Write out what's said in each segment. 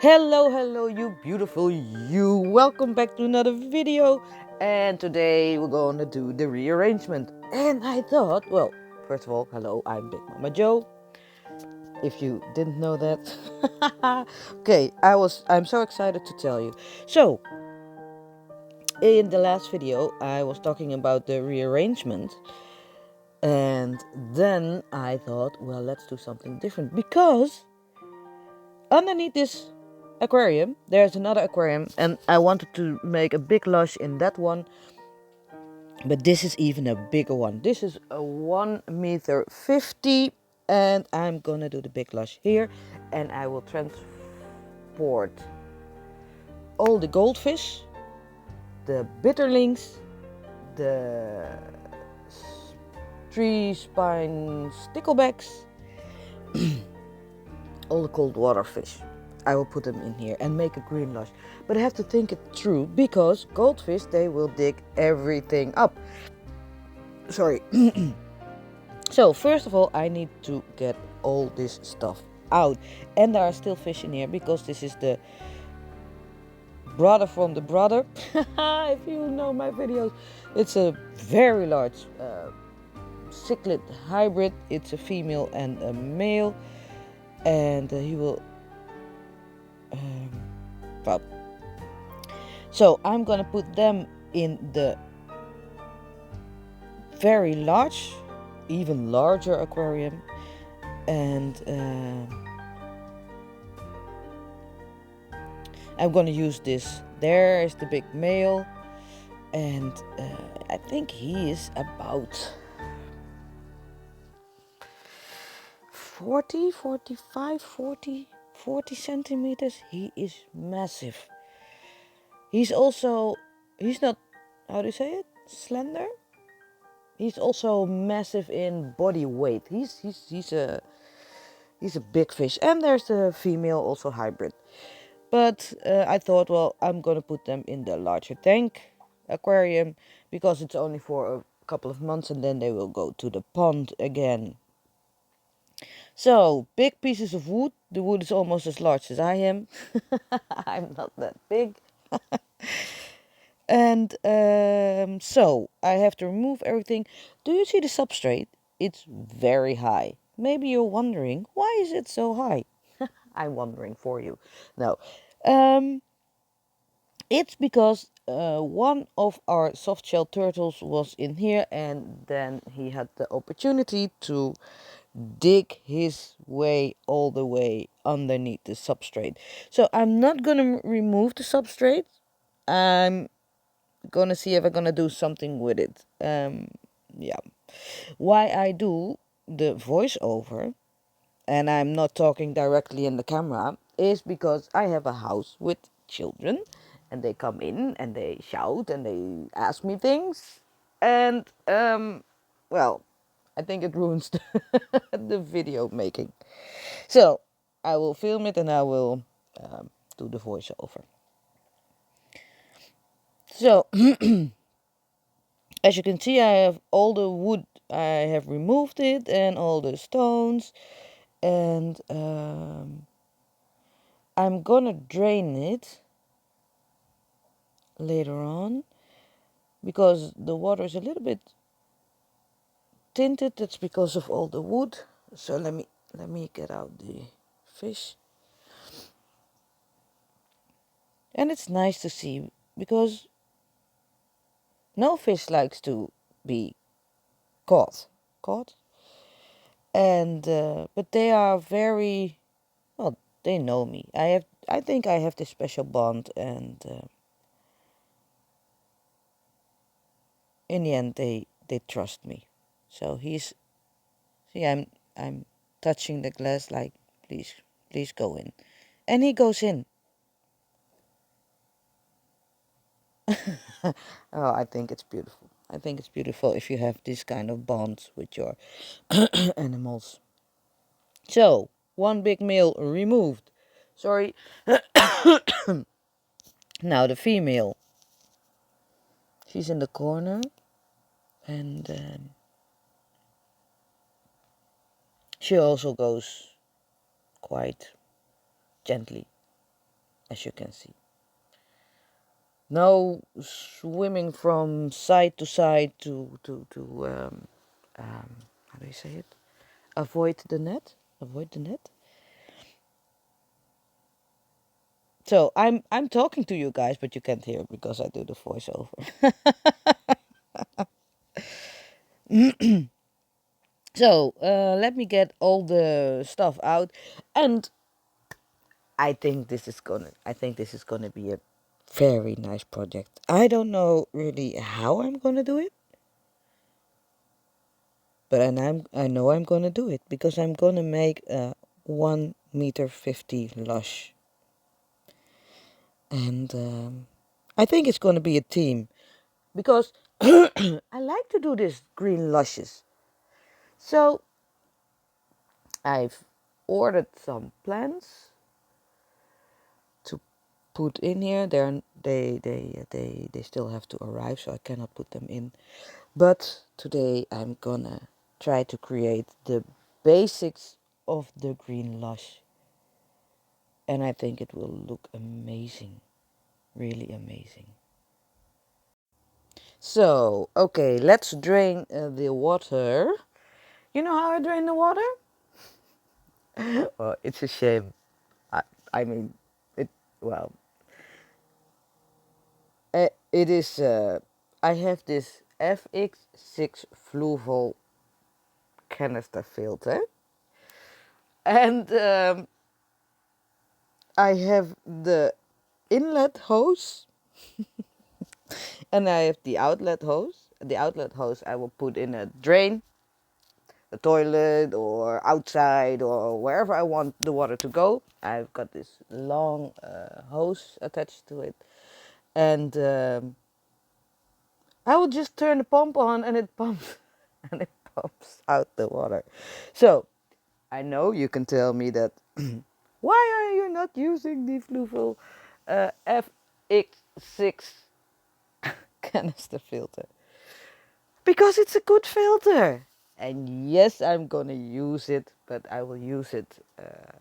Hello, you beautiful you. Welcome back to another video. And today we're going to do the rearrangement. And I thought, well, first of all, hello, I'm Big Mama Joe. If you didn't know that. Okay, I'm so excited to tell you. So, in the last video, I was talking about the rearrangement. And then I thought, well, let's do something different. Because underneath this aquarium there's another aquarium, and I wanted to make a big lush in that one, but this is even a bigger one. This is a 1.50 m, and I'm gonna do the big lush here, and I will transport all the goldfish, the bitterlings, the tree spine sticklebacks, all the cold water fish. I will put them in here and make a green lush. But I have to think it through, because goldfish, they will dig everything up. Sorry. So first of all, I need to get all this stuff out. And there are still fish in here, because this is the brother from the brother. If you know my videos, it's a very large cichlid hybrid. It's a female and a male. And he will... well, so I'm gonna put them in the very large, even larger aquarium, and I'm gonna use this. There is the big male, and I think he is about 40 centimeters. He is massive. He's not, how do you say it, slender. He's also massive in body weight. He's a big fish. And there's the female, also hybrid. But I thought, well, I'm gonna put them in the larger tank aquarium, because it's only for a couple of months, and then they will go to the pond again. So, big pieces of wood. The wood is almost as large as I am. I'm not that big. And so I have to remove everything. Do you see the substrate? It's very high. Maybe you're wondering, why is it so high? I'm wondering for you. No, it's because one of our soft shell turtles was in here, and then he had the opportunity to dig his way all the way underneath the substrate. So I'm not gonna remove the substrate. I'm gonna see if I'm gonna do something with it. Yeah. Why I do the voiceover, and I'm not talking directly in the camera, is because I have a house with children, and they come in and they shout and they ask me things, and well, I think it ruins the video making. So I will film it, and I will do the voiceover. So as you can see, I have all the wood, I have removed it, and all the stones, and I'm gonna drain it later on, because the water is a little bit tinted. That's because of all the wood. So let me get out the fish. And it's nice to see, because no fish likes to be caught, and but they are very, well, they know me. I think I have this special bond, and in the end they trust me. So see, I'm touching the glass like, please go in, and he goes in. Oh, I think it's beautiful. I think it's beautiful if you have this kind of bonds with your animals. So, one big male removed. Sorry. Now the female. She's in the corner, and she also goes quite gently. as you can see. No swimming from side to side to how do you say it? Avoid the net. Avoid the net. So I'm talking to you guys, but you can't hear because I do the voiceover. So let me get all the stuff out, and I think this is gonna be a very nice project. I don't know really how I'm gonna do it, but I know I'm gonna do it because I'm gonna make a 1 meter 50 lush, and I think it's gonna be a team because I like to do this green lushes. So I've ordered some plants to put in here. They still have to arrive, so I cannot put them in. But today I'm gonna try to create the basics of the green lush, and I think it will look amazing, really amazing. So okay, let's drain the water. You know how I drain the water? Well, it's a shame. I, I mean, it. Well, it is. I have this FX6 Fluval canister filter, and I have the inlet hose, and I have the outlet hose. The outlet hose I will put in a drain, a toilet, or outside, or wherever I want the water to go. I've got this long hose attached to it, and I will just turn the pump on, and it pumps, and it pumps out the water. So I know you can tell me that. Why are you not using the Fluval FX6 canister filter? Because it's a good filter. And yes, I'm gonna use it, but I will use it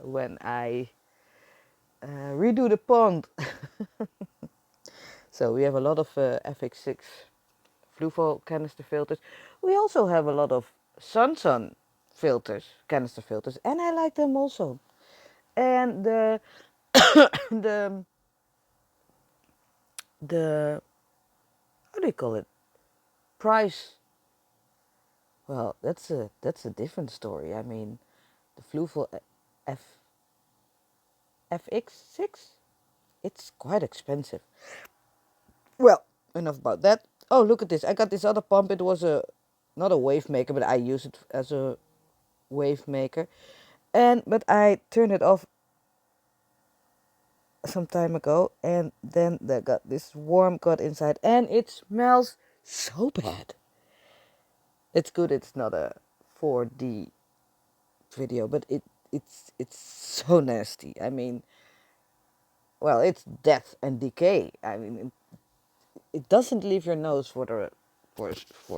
when I redo the pond. So we have a lot of FX6 Fluval canister filters. We also have a lot of Sun filters, canister filters, and I like them also. And the the how do you call it, price, well, that's a different story. I mean, the Fluval F FX6, it's quite expensive. Well, enough about that. Oh, look at this, I got this other pump. It was a not a wave maker, but I use it as a wave maker, and but I turned it off some time ago, and then there got this worm got inside, and it smells so bad. It's good it's not a 4D video, but it's so nasty. I mean, well, it's death and decay. I mean, it doesn't leave your nose for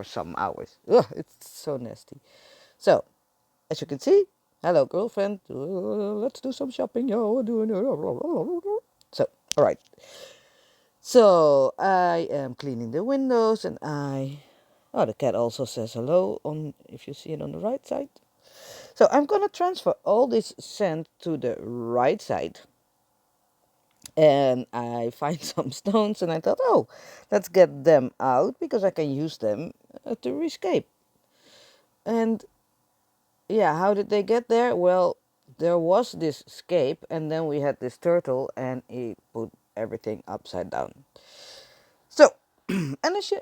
some hours. Ugh, it's so nasty. So, as you can see, hello girlfriend, let's do some shopping, yo. So, all right. So I am cleaning the windows, and oh, the cat also says hello on if you see it on the right side. So I'm gonna transfer all this sand to the right side, and I find some stones, and I thought, oh, let's get them out because I can use them to rescape. And yeah, how did they get there? Well, there was this scape, and then we had this turtle, and he put everything upside down. So, and as you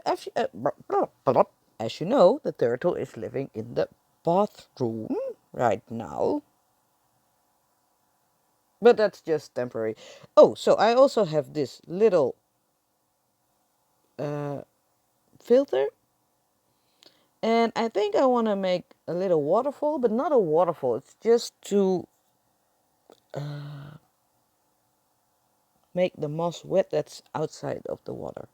know, the turtle is living in the bathroom right now. But that's just temporary. Oh, so I also have this little uh, filter. And I think I want to make a little waterfall, but not a waterfall. It's just to make the moss wet that's outside of the water.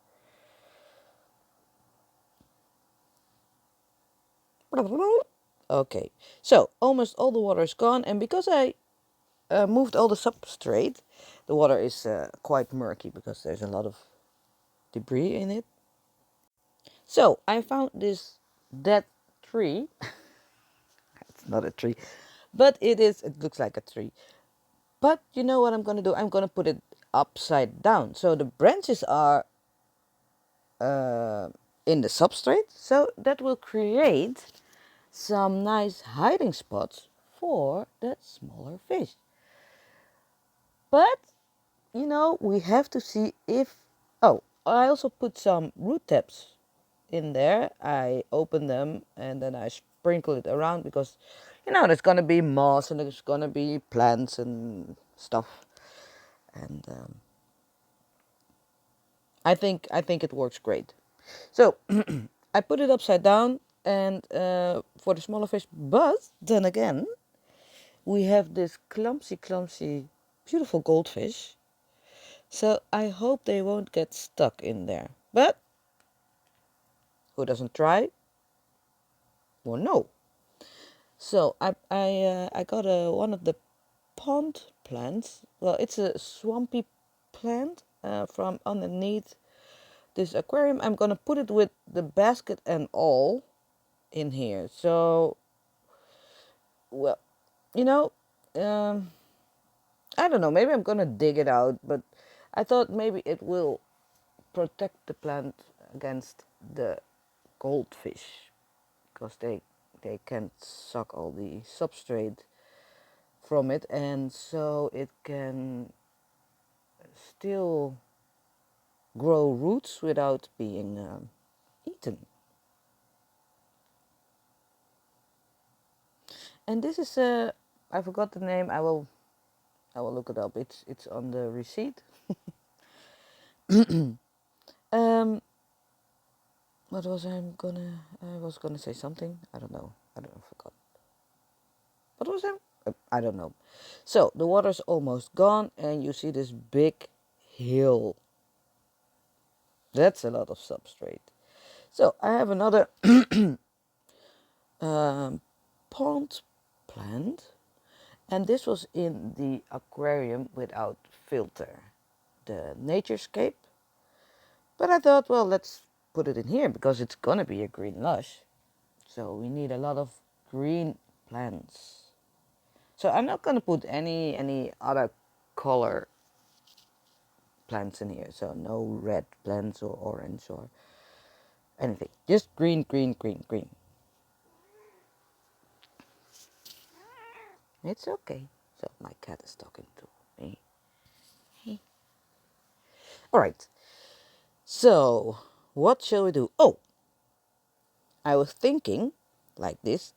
Okay, so almost all the water is gone. And because I moved all the substrate. The water is quite murky because there's a lot of debris in it. So I found this dead tree. It's not a tree, but it looks like a tree. But you know what I'm going to do? I'm going to put it upside down. So the branches are in the substrate. So that will create some nice hiding spots for that smaller fish. But, you know, we have to see if... Oh, I also put some root tabs in there. I open them and then I sprinkle it around because, you know, there's going to be moss and there's going to be plants and stuff. And I think it works great. So I put it upside down and for the smaller fish. But then again, we have this clumsy, beautiful goldfish. So I hope they won't get stuck in there. But who doesn't try will know. So I got one of the pond plants. Well, it's a swampy plant from underneath this aquarium. I'm gonna put it with the basket and all in here. So, well, you know, I don't know. Maybe I'm gonna dig it out, but I thought maybe it will protect the plant against the goldfish because they can suck all the substrate from it, and so it can still grow roots without being eaten. And this is I forgot the name. I will look it up. It's on the receipt. um, what was I was gonna say something. I don't know. I forgot. What was I? I don't know. So the water's almost gone, and you see this big hill. That's a lot of substrate. So I have another pond plant, and this was in the aquarium without filter, the Naturescape. But I thought, well, let's put it in here because it's gonna be a green lush. So we need a lot of green plants. So I'm not gonna put any other color plants in here. So no red plants or orange or anything. Just green, green, green, green. It's okay. So my cat is talking to me. All right. So what shall we do? Oh, I was thinking like this.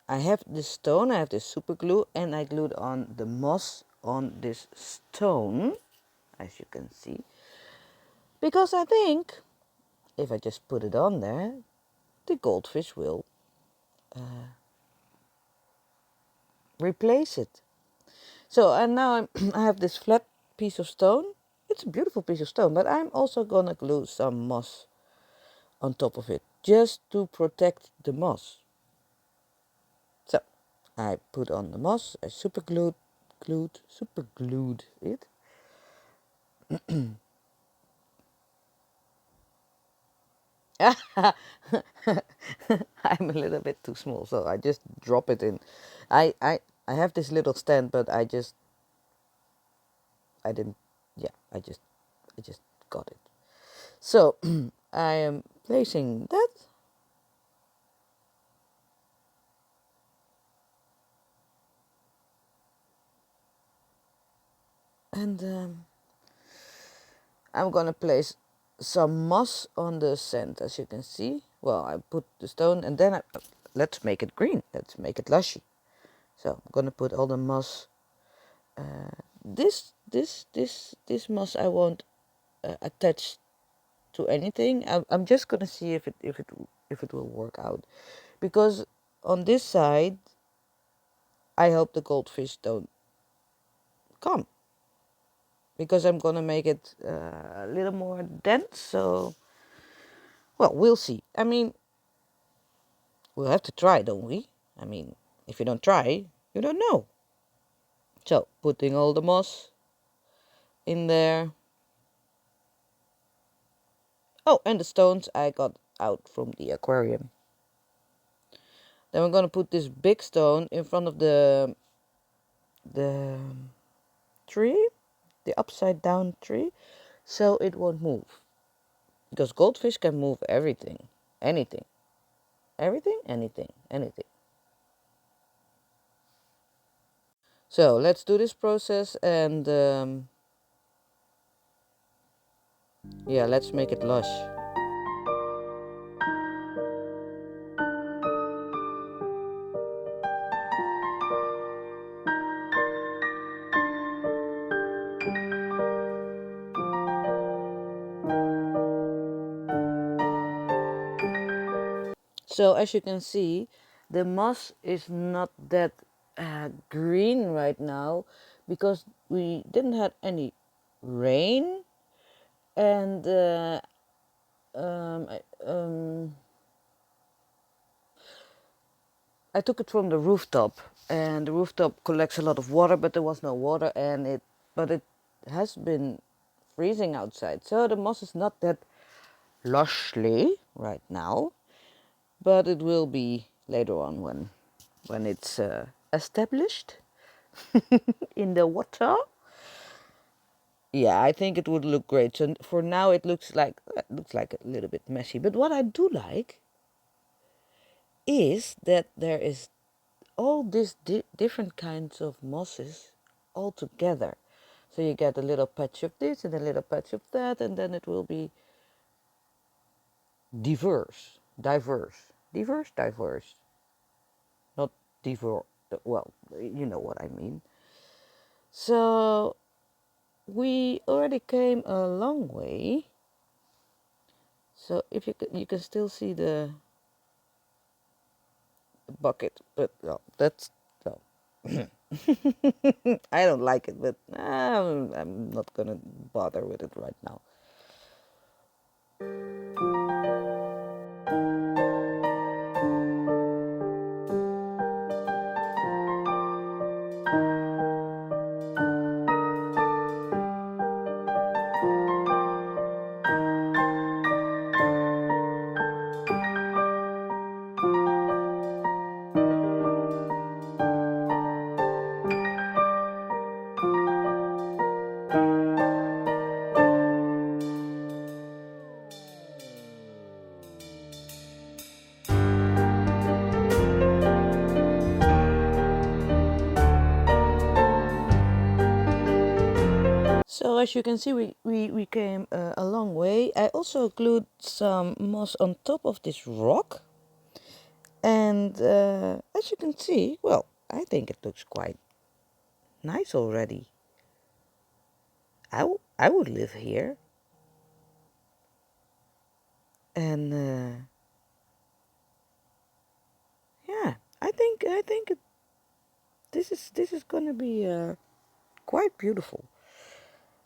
I have this stone, I have this super glue, and I glued on the moss on this stone, as you can see. Because I think if I just put it on there, the goldfish will replace it. So, and now I have this flat piece of stone. It's a beautiful piece of stone, but I'm also gonna glue some moss on top of it, just to protect the moss. So, I put on the moss, I super glued it. I'm a little bit too small, so I just drop it in. I I I have this little stand, but I didn't. Yeah, I just got it. So I am placing that, and I'm gonna place some moss on the sand, as you can see. Well, I put the stone, and then let's make it green. Let's make it lushy. So I'm gonna put all the moss. This moss I won't attach to anything. I'm just gonna see if it will work out, because on this side I hope the goldfish don't come, because I'm gonna make it a little more dense. So, well, we'll see. I mean, we'll have to try, don't we? I mean, if you don't try, you don't know. So putting all the moss in there. Oh, and the stones I got out from the aquarium. Then we're gonna put this big stone in front of the tree, the upside down tree, so it won't move. Because goldfish can move everything, anything, everything, anything, anything. So let's do this process and yeah, let's make it lush. So as you can see, the moss is not that green right now because we didn't have any rain, and um, I, um, I took it from the rooftop, and the rooftop collects a lot of water, but there was no water, but it has been freezing outside, so the moss is not that lushly right now, but it will be later on when it's established in the water. Yeah, I think it would look great. So for now, it looks like a little bit messy. But what I do like is that there is all these different kinds of mosses all together. So you get a little patch of this and a little patch of that, and then it will be diverse, not divorce. Well, you know what I mean. So we already came a long way. So if you can still see the bucket, but no, that's no. I don't like it, but I'm not gonna bother with it right now. So as you can see, we came a long way. I also glued some moss on top of this rock. And as you can see, well, I think it looks quite nice already. I would live here. And yeah, I think this is gonna be quite beautiful.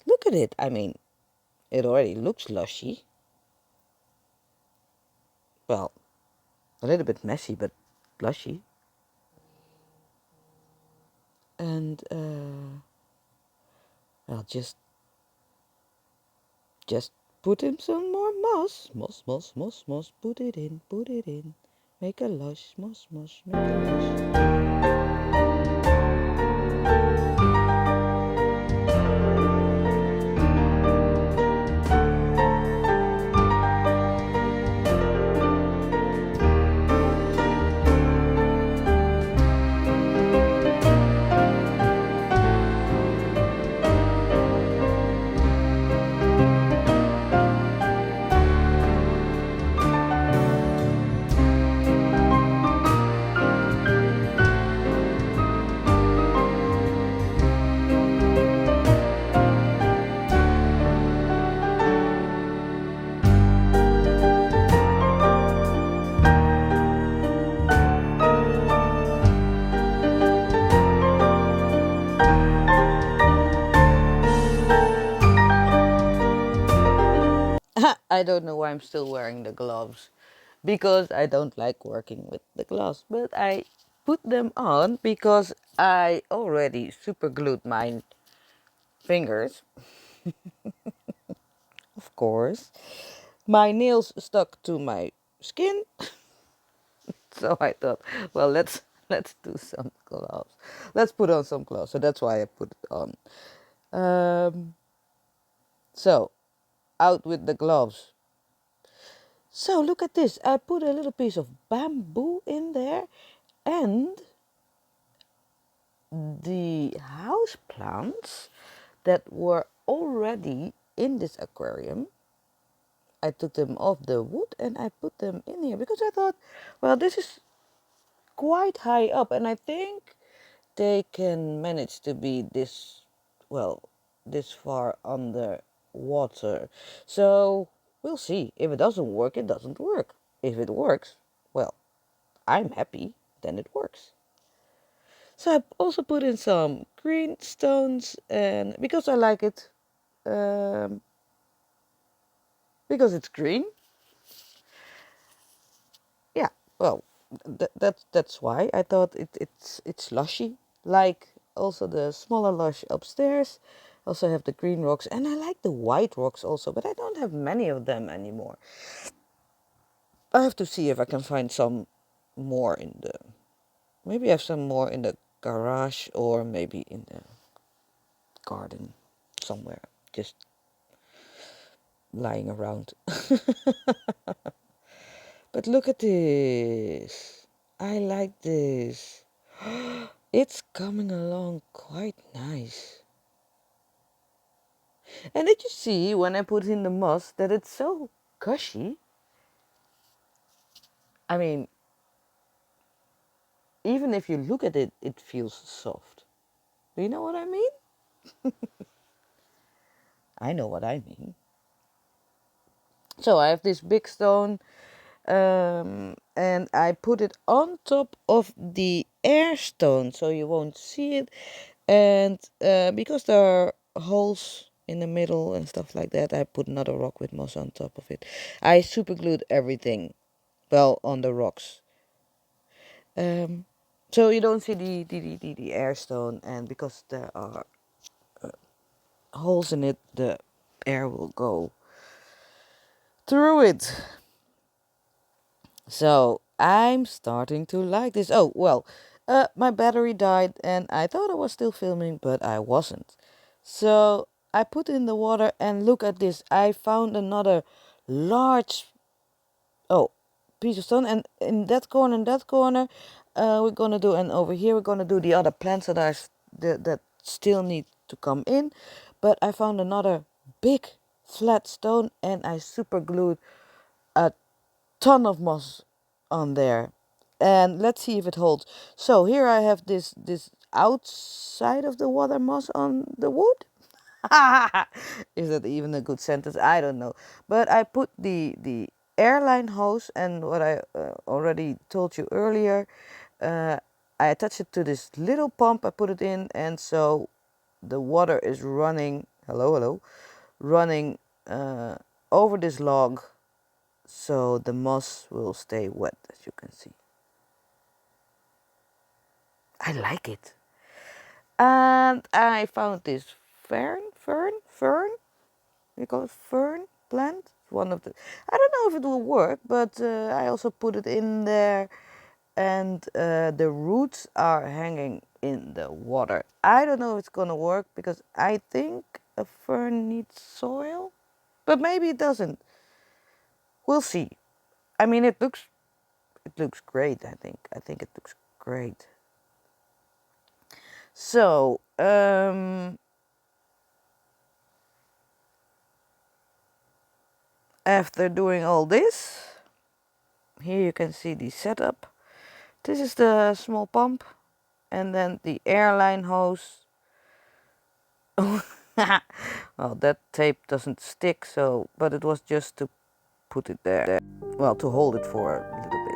Look at it. I mean, it already looks lushy. Well, a little bit messy, but lushy. And I'll just put in some more moss. Put it in. Make a lush, moss, make a lush. I don't know why I'm still wearing the gloves, because I don't like working with the gloves, but I put them on because I already super glued my fingers, of course. My nails stuck to my skin, so I thought, well, let's do some gloves. Let's put on some gloves. So that's why I put it on. So out with the gloves. So look at this. I put a little piece of bamboo in there, and the house plants that were already in this aquarium, I took them off the wood and I put them in here because I thought, well, this is quite high up, and I think they can manage to be this, well, this far under water. So we'll see. If it doesn't work, it doesn't work. If it works, well, I'm happy, then it works. So I also put in some green stones, and because I like it, um, because it's green. Yeah, well, that's why I thought it's lushy, like also the smaller lush upstairs. Also have the green rocks, and I like the white rocks also, but I don't have many of them anymore. I have to see if I can find some more in the, maybe I have some more in the garage or maybe in the garden somewhere, just lying around. But look at this. I like this. It's coming along quite nice. And did you see when I put in the moss that it's so cushy? I mean, even if you look at it, it feels soft. Do you know what I mean? I know what I mean. So I have this big stone, and I put it on top of the air stone so you won't see it. And because there are holes in the middle and stuff like that, I put another rock with moss on top of it. I super glued everything, well, on the rocks. Um, so you don't see the air stone, and because there are holes in it, the air will go through it. So I'm starting to like this. Oh, well, my battery died and I thought I was still filming, but I wasn't. So I put in the water and look at this. I found another large, oh, piece of stone, and in that corner and that corner, we're gonna do, and over here we're gonna do the other plants that that still need to come in. But I found another big flat stone and I super glued a ton of moss on there, and let's see if it holds. So here I have this outside of the water moss on the wood. Is that even a good sentence? I don't know, but I put the airline hose, and what I already told you earlier, uh, I attach it to this little pump. I put it in, and so the water is running, hello, running over this log, so the moss will stay wet, as you can see. I like it. And I found this fern, we call it fern plant. One of the, I don't know if it will work, but I also put it in there, and the roots are hanging in the water. I don't know if it's gonna work because I think a fern needs soil, but maybe it doesn't. We'll see. I mean, it looks great. I think it looks great. So after doing all this, here you can see the setup. This is the small pump, and then the airline hose. Well, that tape doesn't stick, so, but it was just to put it there. Well, to hold it for a little bit.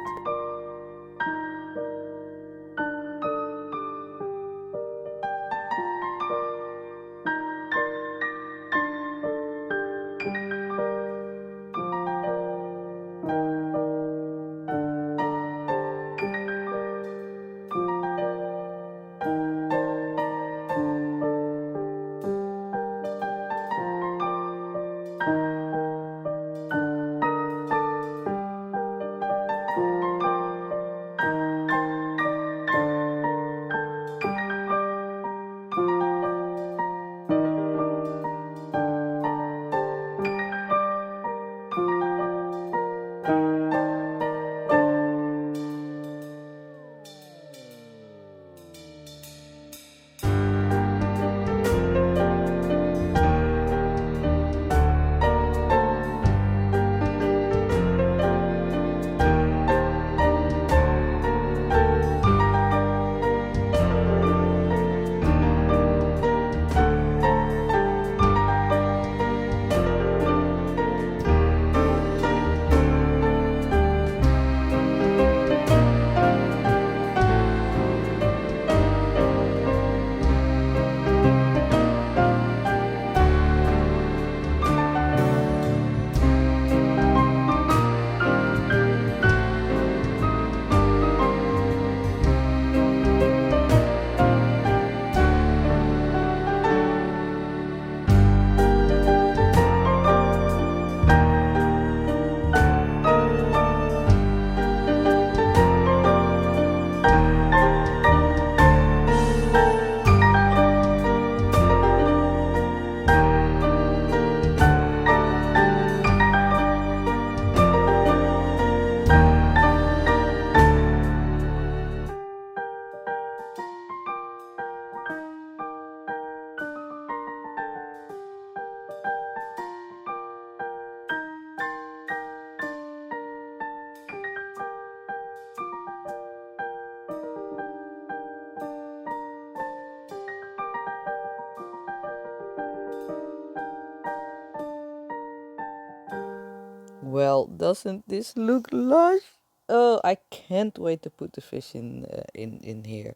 Well, doesn't this look lush? Oh, I can't wait to put the fish in here.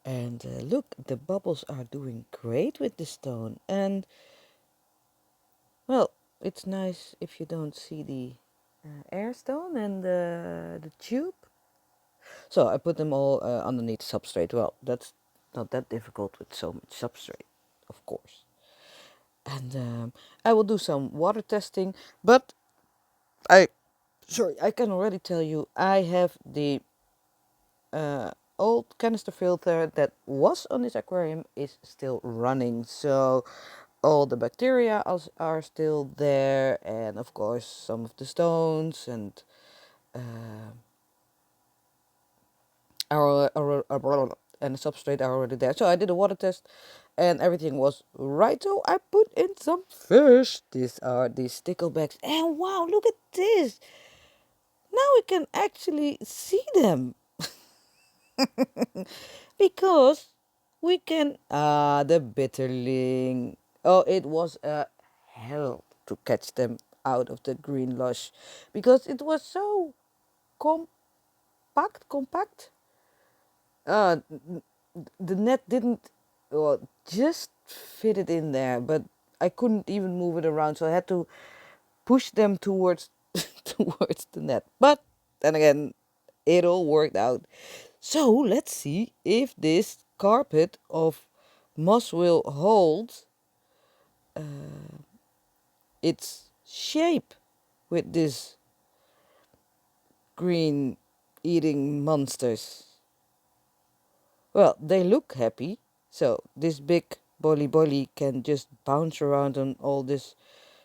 And look, the bubbles are doing great with the stone. And well, it's nice if you don't see the air stone and the tube. So I put them all underneath substrate. Well, that's not that difficult with so much substrate, of course. And I will do some water testing, but I I can already tell you I have the uh, old canister filter that was on this aquarium is still running, so all the bacteria are still there, and of course some of the stones and uh, and the substrate are already there. So I did a water test and everything was right. So I put in some fish. These are these sticklebacks. And wow, look at this. Now we can actually see them because we can the bitterling. Oh, it was a hell to catch them out of the green lush because it was so compact. Uh, the net didn't just fit it in there, but I couldn't even move it around, so I had to push them towards towards the net. But then again, it all worked out. So let's see if this carpet of moss will hold its shape with these green eating monsters. Well, they look happy. So this big bolly can just bounce around on all this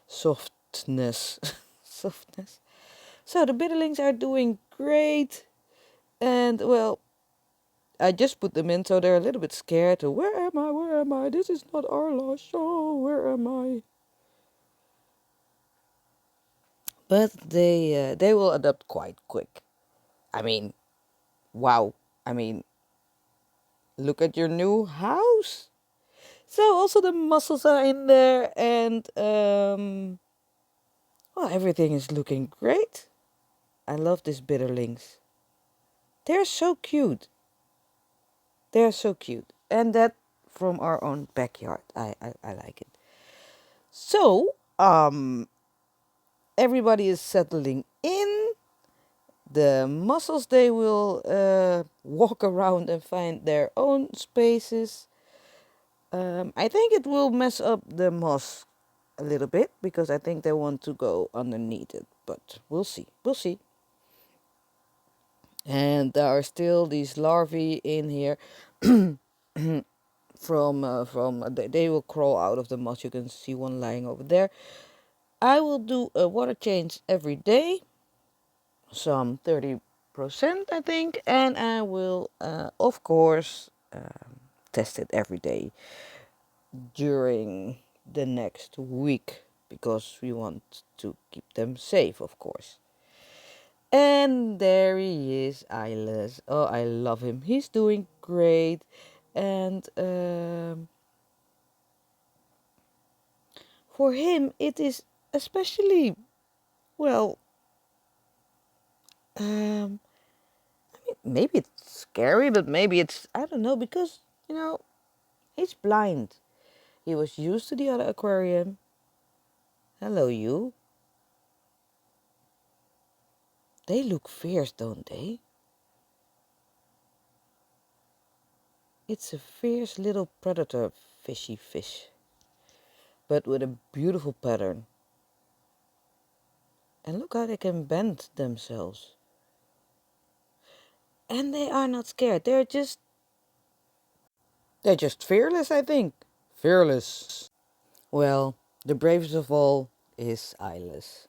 softness. Softness. So the bitterlings are doing great. And well, I just put them in so they're a little bit scared. Where am I? Where am I? This is not our last show. Where am I? But they will adapt quite quick. I mean, wow. I mean, look at your new house. So also the mussels are in there, and well, everything is looking great. I love these bitterlings. They're so cute. They're so cute, and that from our own backyard. I like it. So everybody is settling in. The mussels they will walk around and find their own spaces. I think it will mess up the moss a little bit because I think they want to go underneath it, but we'll see. We'll see. And there are still these larvae in here. They will crawl out of the moss. You can see one lying over there. I will do a water change every day, some 30% I think, and I will of course test it every day during the next week because we want to keep them safe, of course. And there he is, Eyeless. Oh, I love him. He's doing great. And for him, it is especially, well, um, maybe it's scary, but maybe it's, I don't know, because, he's blind. He was used to the other aquarium. Hello, you. They look fierce, don't they? It's a fierce little predator fishy fish, but with a beautiful pattern. And look how they can bend themselves. And they are not scared. They're just fearless, I think. Fearless. Well, the bravest of all is Eyeless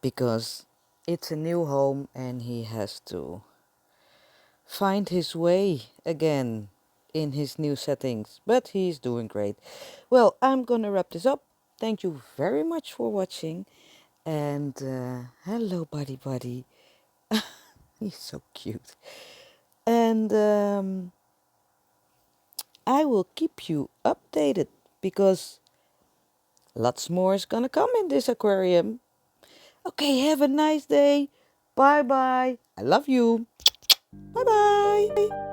because it's a new home and he has to find his way again in his new settings. But he's doing great. Well, I'm gonna wrap this up. Thank you very much for watching. And hello, buddy. He's so cute. And I will keep you updated because lots more is gonna come in this aquarium. Okay, have a nice day. Bye bye. I love you. Bye bye.